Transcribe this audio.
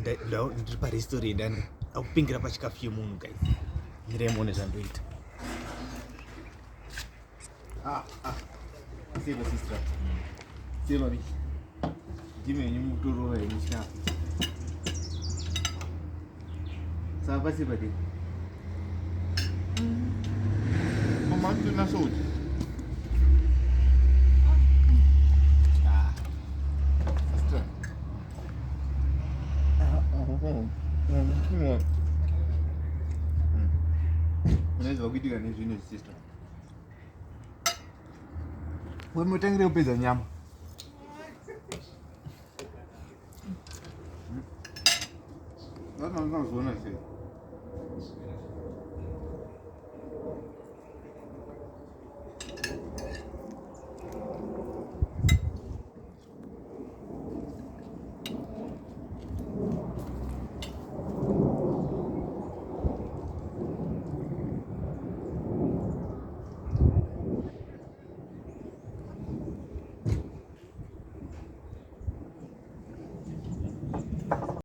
ndiri parestori ndani akupengera pachikafu chemunhu guys miremone zvandoita seva sister seva vi ndimenyu mutorova yemuchikafu sapa seva de mamatinasoji unaweza kuitika nezvine sister wemutangira kupedza nyama vanazoona sei